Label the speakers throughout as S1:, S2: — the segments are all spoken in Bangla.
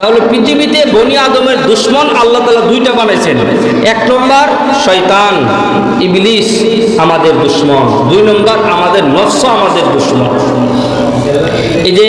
S1: তাহলে পৃথিবীতে বনি আদমের দুশ্মন আল্লাহ তাআলা দুইটা বানাইছেন। এক নম্বর শয়তান ইবলিস আমাদের দুশ্মন, দুই নম্বর আমাদের নফস আমাদের দুশ্মন। এই যে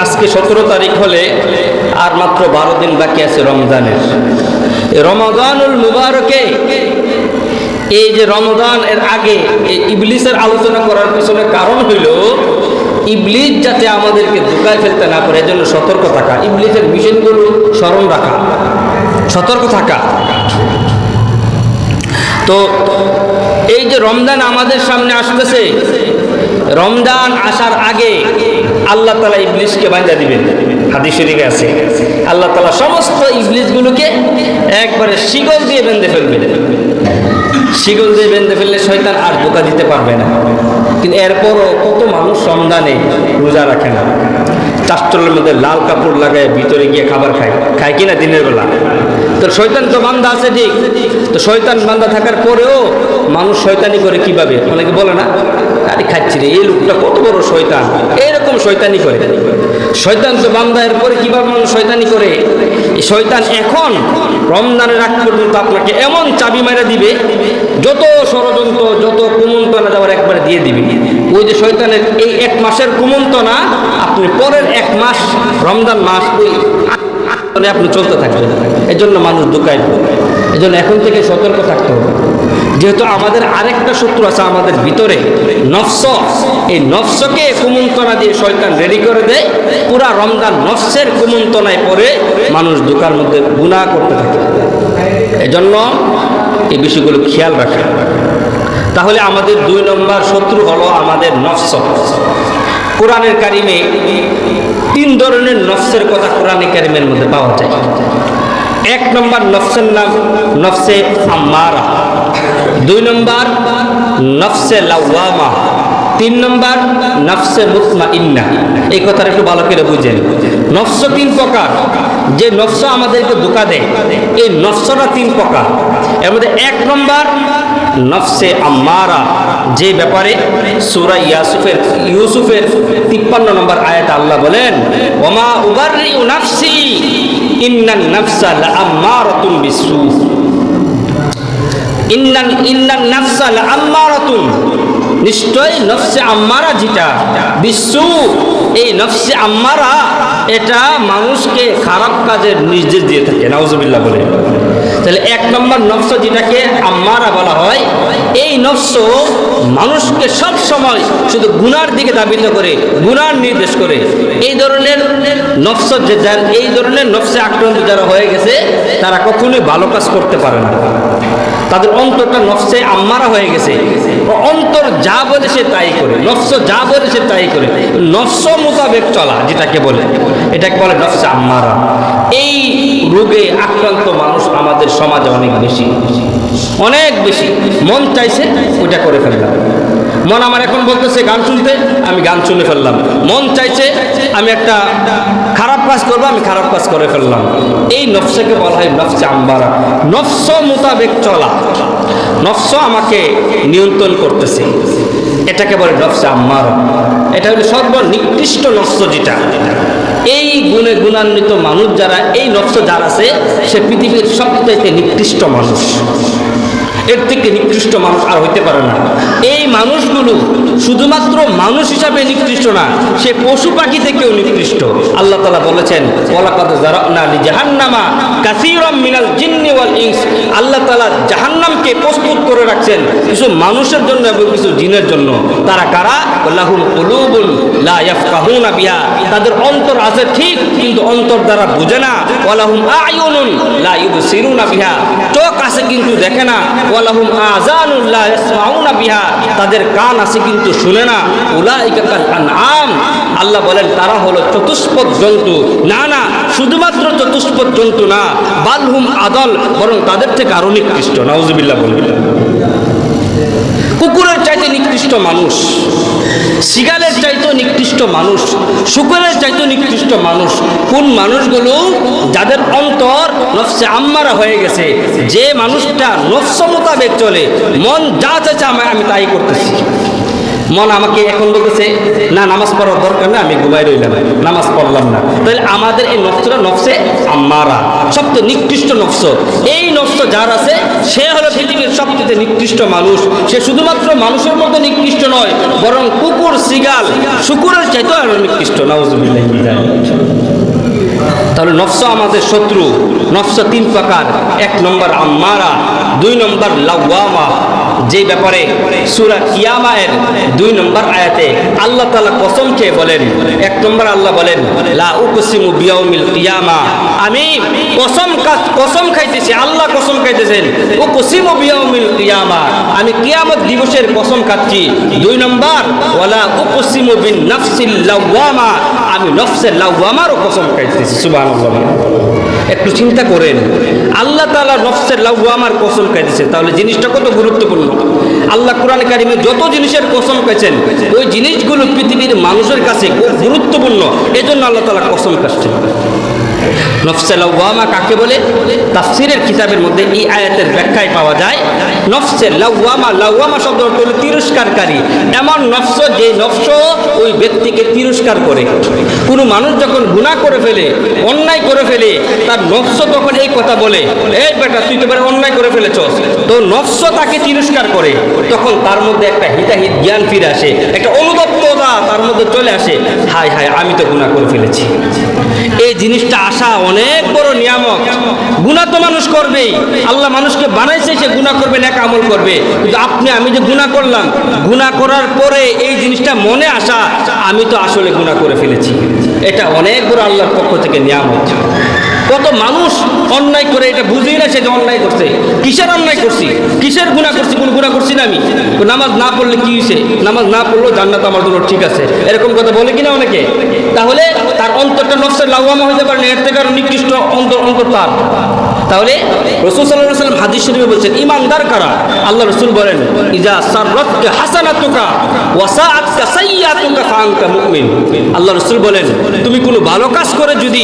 S1: আজকে 17 তারিখ হলে আর মাত্র 12 দিন বাকি আছে রমজানের। রমাদানুল মুবারকে এই যে রমজান এর আগে ইবলিসের আলোচনা করার পিছনে কারণ হইল ইবলিস যাতে আমাদেরকে ধোঁকায় ফেলতে না পারে, এজন্য সতর্ক থাকা, ইবলিসের মিশনগুলো স্মরণ রাখা, সতর্ক থাকা। তো এই যে রমজান আমাদের সামনে আসতেছে, রমজান আসার আগে আল্লাহ তাআলা ইবলিসকে বাঁধা দিবেন। হাদিস শরীফে আছে আল্লাহ তাআলা সমস্ত ইবলিসগুলোকে একবারে শিকল দিয়ে বেঁধে ফেলবেন। শিকল দিয়ে বেঁধে ফেললে শয়তান আর ধোঁকা দিতে পারবে না। কিন্তু এরপরও কত মানুষ রমজানে রোজা রাখে না, চাষটলের মধ্যে লাল কাপড় লাগায় ভিতরে গিয়ে খাবার খায় কিনা দিনের বেলা। তো শয়তান তো বান্দা আছে ঠিক, তো শয়তান বান্দা থাকার পরেও মানুষ শয়তানি করে কিভাবে? অনেকে বলে না, আরে খাচ্ছি রে, এই লোকটা কত বড় শয়তান, এইরকম শয়তানি করে। শয়তান তো বান্দা, এরপরে কিভাবে মানুষ শয়তানি করে? এই শয়তান এখন রমজানের আগ পর্যন্ত আপনাকে এমন চাবি মারা দিবে, যত ষড়যন্ত্র যত কুমন্ত্রণা যাওয়ার একবারে দিয়ে দিবে। ওই যে শয়তানের এই 1 মাসের কুমন্ত্রণা আপনি পরের 1 মাস রমজান মাস ওই আপনি চলতে থাকবেন। এজন্য মানুষ ধোঁকায় পড়ে। এজন্য এখন থেকে সতর্ক থাকতে হবে। যেহেতু আমাদের আরেকটা শত্রু আছে আমাদের ভিতরে, নফস। এই নফসকে কুমন্ত্রণা দিয়ে শয়তান রেডি করে দেয়। পুরা রমজান নফসের কুমন্ত্রণায় পড়ে মানুষ ধোঁকার মধ্যে গুনাহ করতে থাকে। এজন্য এই বিষয়গুলো খেয়াল রাখা। তাহলে আমাদের 2 নম্বর শত্রু হলো আমাদের নফস। কোরআনের কারিমে 3 ধরনের নফসের কথা কোরআনে কারিমের মধ্যে পাওয়া যায়। 1 নম্বর নফসের নাম নফসে আম্মারা, 2 নম্বর নফসে লাওয়ামা, 3 নম্বর নফসে মুতমাইন্না। এই কথাটা একটু ভালো করে বুঝেন। নফস 3 প্রকার। যে নফস আমাদেরকে ধোঁকা দেয়, এই নফসটা 3 প্রকার। এর মধ্যে 1 নম্বর নফসে আম্মারা, যে ব্যাপারে সূরা ইউসুফের 53 নম্বর আয়াত আল্লাহ বলেন, ওমা উবাররিউ নাফসি ইন্নান নাফসা লাআম্মারাতুন বিসু। ইন্নান নাফসা লাআম্মারাতুন, নিশ্চয় নফসে আম্মারা যেটা বিসু, এই নফসে আম্মারা এটা মানুষকে খারাপ কাজের নির্দেশ দিয়ে থাকে। নাউজুবিল্লাহ বলে। তাহলে 1 নম্বর নফস যেটাকে আম্মারা বলা হয়, এই নফস মানুষকে সব সময় শুধু গুনার দিকে ধাবিত করে, গুনার নির্দেশ করে। এই ধরনের নফস এই ধরনের নফসে আক্রান্ত যারা হয়ে গেছে, তারা কখনোই ভালো কাজ করতে পারে না। তাদের অন্তরটা নফসে আম্মারা হয়ে গেছে। অন্তর যা বলে সে তাই করে, নফস যা বলে সে তাই করে। নফস মোতাবেক চলা যেটাকে বলে, এটাকে বলে নফসে আম্মারা। এই রোগে আক্রান্ত মানুষ আমাদের সমাজে অনেক বেশি, অনেক বেশি। মন চাইছে ওইটা করে ফেললাম। মন আমার এখন বলতেছে গান শুনতে, আমি গান শুনে ফেললাম। মন চাইছে আমি একটা খারাপ কাজ করবো, আমি খারাপ কাজ করে ফেললাম। এই নফসকে বলা হয় নফসে আম্মারা। নফস মোতাবেক চলা, নফস আমাকে নিয়ন্ত্রণ করতেছে, এটাকে বলে নফসে আম্মারা। এটা হলো সর্বনিকৃষ্ট নফস যেটা। এই গুণে গুণান্বিত মানুষ যারা, এই নফস যার আছে, সে পৃথিবীর সবচাইতে নিকৃষ্ট মানুষ। এর থেকে নিকৃষ্ট মানুষ আর হইতে পারে না। এই মানুষগুলো শুধুমাত্র মানুষ হিসাবে নিকৃষ্ট না, সে পশু পাখি থেকেও নিকৃষ্ট। আল্লাহ তাআলা বলেছেন, ওয়ালাকাদ যারানা লিজাহান্নামা কাসীরাম মিনাল জিন্নি ওয়াল ইনস। আল্লাহ তাআলা জাহান্নামকে প্রস্তুত করে রাখছেন কিছু মানুষের জন্য এবং কিছু জিনের জন্য। তারা কারা? লাহুম কুলুবুন লা ইয়াফকাহুনা বিহা, তাদের অন্তর আছে ঠিক, কিন্তু অন্তর দ্বারা বুঝে না। ওয়ালাহুম আ'য়ুনুন লা ইউবসিরুনা বিহা, চোখ আছে কিন্তু দেখে না। ওয়ালাহুম আযানুন লা ইয়াসমাউনা বিহা, তাদের কান আছে কিন্তু শুনে না। উলাইকা কাল আনআম, আল্লাহ বলেন তারা হলো চতুষ্পদ জন্তু। না না, শুধুমাত্র চতুষ্পদ জন্তু না, বালহুম আদল, বরং তাদের থেকে আরো নিকৃষ্ট। নাউজুবিল্লাহ বলবেন। কুকুরের চাইতে নিকৃষ্ট মানুষ, শিগালের চাইতেও নিকৃষ্ট মানুষ, শুকরের চাইতেও নিকৃষ্ট মানুষ। কোন মানুষগুলো? যাদের অন্তর নফসে আম্মারা হয়ে গেছে। যে মানুষটা নফস মোতাবেক চলে, মন যা চাইছে আমি তাই করতেছি, মন আমাকে এখন বলতেছে না নামাজ পড়ার দরকার না, আমি ঘুমাই রইলাম, নামাজ পড়লাম না। তাহলে আমাদের এই নফসটা নফসে আম্মারা, সবচেয়ে নিকৃষ্ট নফস। এই নফস যার আছে সে হলো পৃথিবীর সবচেয়ে নিকৃষ্ট মানুষ। সে শুধুমাত্র মানুষের মধ্যে নিকৃষ্ট নয়, বরং কুকুর, সিগাল, শুকুরের চাইতেও আরো নিকৃষ্ট। নাউজুবিল্লাহ। তাহলে নফস আমাদের শত্রু। নফস তিন প্রকার। এক নম্বর আম্মারা, দুই নম্বর লাওয়ামা, যে ব্যাপারে সূরা কিয়ামায়ের 2 নম্বর আয়াতে আল্লাহ তাআলা কসম খেয়ে বলেন। এক নম্বর আল্লাহ বলেন লা উকসিমু বিয়াউমিল কিয়ামা, আমি কসম খাইতেছি, আল্লাহ কসম খাইতেছেন, উকসিমু বিয়াউমিল কিয়ামা, আমি কিয়ামত দিবসের কসম খাচ্ছি। 2 নম্বর ওয়ালা উকসিমু বিন নাফসিল লাওয়ামা, আমি নফসের লাওয়ামারও কসম খাইতেছি। সুবহানাল্লাহ। একটু চিন্তা করেন, আল্লাহ তাআলা নফসের লাওয়ামার কসম খাইতেছে, তাহলে জিনিসটা কত গুরুত্বপূর্ণ। আল্লাহ কোরআন কারিমে যত জিনিসের কসম খাইছেন ওই জিনিসগুলো পৃথিবীর মানুষের কাছে খুব গুরুত্বপূর্ণ, এজন্য আল্লাহ তাআলা কসম খাচ্ছেন। নফসে লাওয়ামা কাকে বলে? তাফসীরের কিতাবের মধ্যে এই আয়াতের ব্যাখ্যায় পাওয়া যায় নফসে লাওয়ামা, লাওয়ামা শব্দ হলো তিরস্কারকারী। এমন নফস যে নফস ওই ব্যক্তিকে তিরস্কার করে। কোনো মানুষ যখন গুনাহ করে ফেলে, অন্যায় করে ফেলে, তার নফস তখন এই কথা বলে, এই বেটা তুই তো এবারে অন্যায় করে ফেলেছস, তো নফস তাকে তিরস্কার করে। তখন তার মধ্যে একটা হিতাহিত জ্ঞান ফিরে আসে, একটা অনুতপ্ততা তার মধ্যে চলে আসে, হায় হায় আমি তো গুনাহ করে ফেলেছি। এই জিনিসটা আসা অনেক বড় নিয়ামত। গুনাহ তো মানুষ করবেই, আল্লাহ মানুষকে বানাইছে সে গুনাহ করবে, নেক আমল করবে। কিন্তু আমি যে গুনাহ করলাম, গুনাহ করার পরে এই জিনিসটা মনে আসা, আমি তো আসলে গুনাহ করে ফেলেছি, এটা অনেক বড় আল্লাহর পক্ষ থেকে নিয়ামত। কত মানুষ অন্যায় করে এটা বুঝেই না সে যে অন্যায় করছে। কিসের অন্যায় করছি, কিসের গুনাহ করছি, কোন গুনাহ করছি না আমি? নামাজ না পড়লে কি হয়েছে, নামাজ না পড়লেও জান্নাত আমার জন্য ঠিক আছে, এরকম কথা বলে কিনা অনেকে। তাহলে তার অন্তরটা নফসের লাওয়ামা হইতে পারে না, এর থেকে আরো নিকৃষ্ট অন্তর তার। তাহলে রাসূল সাল্লাল্লাহু আলাইহি ওয়াসাল্লাম হাদিস শরীফে বলছেন ঈমানদার কারা? আল্লাহ রাসূল বলেন ইজা সাররাতকা হাসানাতুকা ওয়া সাআতকা সাইয়্যাতুকা ফাআনতা মুমিন। আল্লাহ রাসূল বলেন তুমি কোনো ভালো কাজ করে যদি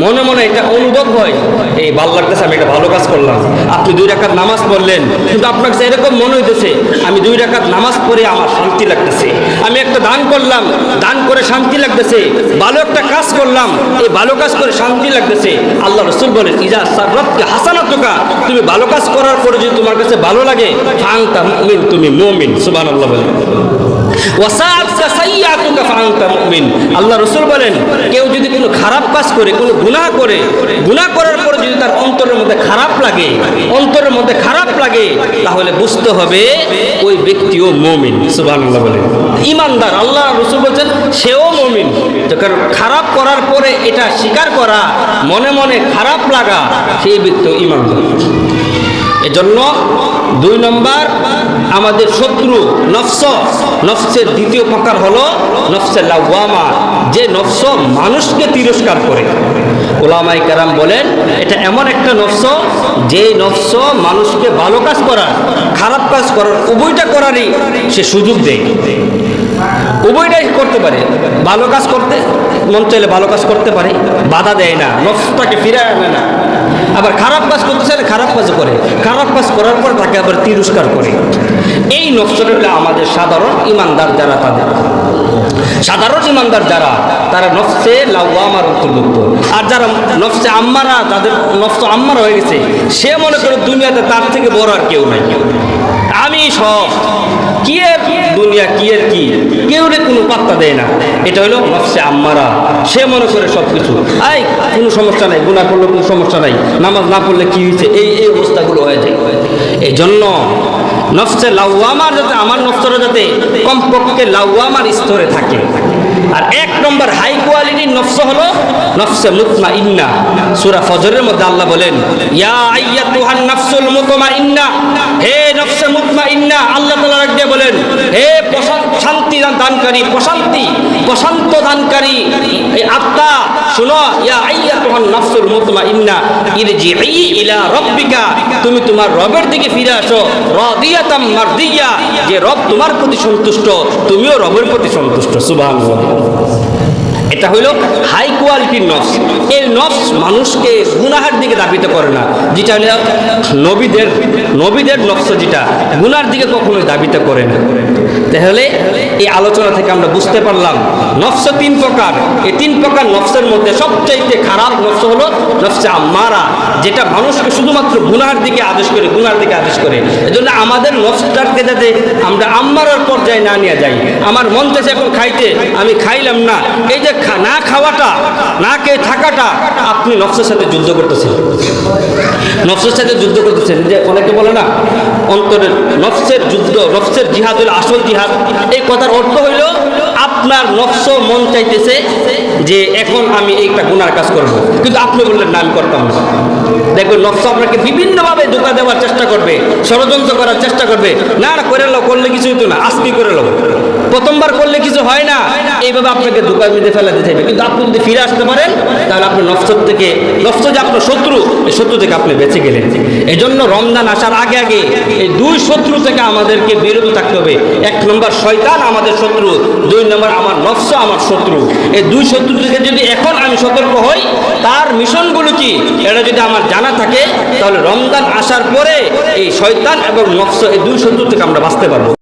S1: মনে মনে এটা অনুভব হয়, এই ভালো লাগতেছে আমি একটা ভালো কাজ করলাম, আপনি 2 রাকাত নামাজ পড়লেন, কিন্তু আপনার কাছে এরকম মনে হইতেছে আমি 2 রাকাত নামাজ পড়ে আমার শান্তি লাগতেছে, আমি একটা দান করলাম, দান করে শান্তি লাগতেছে, ভালো একটা কাজ করলাম, এই ভালো কাজ করে শান্তি লাগতেছে। আল্লাহ রাসূল বলেন ইজা সাররাতকা হাসানাতুকা, তুমি ভালো কাজ করার পরে যদি তোমার কাছে ভালো লাগে, ফাআনতা মুমিন, তুমি মুমিন। সুবহানাল্লাহ বলেন। ওয়া সাআতকা সাইয়্যাতুকা ফাআনতা মুমিন। আল্লাহ রাসূল বলেন কেউ যদি কোনো খারাপ কাজ করে, কোনো গুনাহ করে, গুনাহ করার পরে যদি তার অন্তরের মধ্যে খারাপ লাগে, অন্তরের মধ্যে খারাপ লাগে, তাহলে বুঝতে হবে ওই ব্যক্তিও মুমিন। সুবহানাল্লাহ বলেন। ঈমানদার, আল্লাহ রাসূল বলেন সেও মুমিন। কারণ খারাপ করার পরে এটা স্বীকার করা, মনে মনে খারাপ লাগা, সেই ব্যক্তিও ঈমানদার। এজন্য 2 নম্বর আমাদের শত্রু নফস। নফসের দ্বিতীয় প্রকার হলো নফসে লাওয়ামা, যে নফস মানুষকে তিরস্কার করে। উলামায়ে কেরাম বলেন এটা এমন একটা নফস যে নফস মানুষকে ভালো কাজ করার, খারাপ কাজ করার, উভয়টা করারই সে সুযোগ দেয়। উভয়টাই করতে পারে, ভালো কাজ করতে মন চাইলে ভালো কাজ করতে পারে, বাধা দেয় না, নফসটাকে ফিরায় আনে না। আবার খারাপ কাজ করতে চাইলে খারাপ কাজ করে, খারাপ কাজ করার পর তাকে আবার তিরস্কার করে। এই নফসটা হলো আমাদের সাধারণ ইমানদার যারা, তাদের সাধারণ ইমানদার যারা, তারা নফসে লাওয়ামার অন্তর্ভুক্ত। আর যারা নফসে আম্মারা, তাদের নফস আম্মারা হয়ে গেছে, সে মনে করে দুনিয়াতে তার থেকে বড় আর কেউ নাই, আমি সব, কি এর দুনিয়া, কি এর কি, কেউ কোনো পাত্তা দেয় না। এটা হলো নফসে আম্মারা। সে মনে করে সব কিছু আই কোনো সমস্যা নাই, গুনাহ করলে কোনো সমস্যা নাই, নামাজ না পড়লে কি হয়েছে, এই অবস্থাগুলো হয়ে যায়। এই জন্য নফসে লাওয়ামার যাতে, আমার নফসটা যাতে কমপক্ষে লাওয়ামার স্তরে থাকে। আর 1 নম্বর হাই কোয়ালিটির নফস হলো নফসে মুতমাইন্না। সূরা ফজরের মধ্যে আল্লাহ বলেন ইয়া আইয়াতুহান নাফসুল মুতমাইন্না, হে নফসে মুতমাইন্না, আল্লাহ তাআলা রাখতে বলেন হে শান্তি দানকারী, প্রশান্ত দানকারী এই আত্মা, শুনো, ইয়া আইয়াতুহান নাফসুল মুতমাইন্না ইরজিই ইলা রাব্বিকা, তুমি তোমার রবের দিকে ফিরে আসো, রাদিয়াতাম মারদিয়া, যে রব তোমার প্রতি সন্তুষ্ট, তুমিও রবের প্রতি সন্তুষ্ট। সুবহানাল্লাহ। এটা হইলো হাই কোয়ালিটির নফস। এই নফস মানুষকে গুনাহের দিকে ধাবিত করে না, যেটা হলো নবীদের নফস, যেটা গুনার দিকে কখনোই ধাবিত করে না। তাহলে এই আলোচনা থেকে আমরা বুঝতে পারলাম নফস তিন প্রকার। এই তিন প্রকার নফসের মধ্যে সবচাইতে খারাপ নফস হলো নফসে আম্মারা, যেটা মানুষকে শুধুমাত্র গুনার দিকে আদেশ করে। এজন্য আমাদের নফসটাকে যাতে আমরা আম্মারার পর্যায়ে না নিয়ে যাই। আমার মন চাইছে এখন খাইতে, আমি খাইলাম না, এই যে না খাওয়াটা, না খেয়ে থাকাটা, আপনি নফসের সাথে যুদ্ধ করতেছেন। যে অনেকে বলে না অন্তরের নফসের যুদ্ধ, নফসের জিহাদ হলো আসল জিহাদ। এই কথার অর্থ হইল আপনার নফস মন চাইতেছে যে এখন আমি একটা গুনার কাজ করব, কিন্তু আপনি বললেন না আমি করতাম না। দেখবেন নফস আপনাকে বিভিন্নভাবে ধোঁকা দেওয়ার চেষ্টা করবে, ষড়যন্ত্র করার চেষ্টা করবে। না করে লো, করলে কিছু হতো না, আজকে করে লো, প্রথমবার করলে কিছু হয় না, এইভাবে আপনাকে ধোঁকার মধ্যে ফেলাতে চাইবে। কিন্তু আপনি যদি ফিরে আসতে পারেন তাহলে আপনি নফস যে আপনার শত্রু, এই শত্রু থেকে আপনি বেঁচে গেলেন। এই জন্য রমজান আসার আগে এই দুই শত্রু থেকে আমাদেরকে বিরত থাকতে হবে। 1 নম্বর শয়তান আমাদের শত্রু, 2 নম্বর আমার নফস আমার শত্রু। এই দুই শত্রু থেকে যদি এখন আমি সতর্ক হই, তার মিশনগুলো কি এটা যদি আমার জানা থাকে, তাহলে রমজান আসার পরে এই শয়তান এবং নফস এই দুই শত্রু থেকে আমরা বাঁচতে পারবো।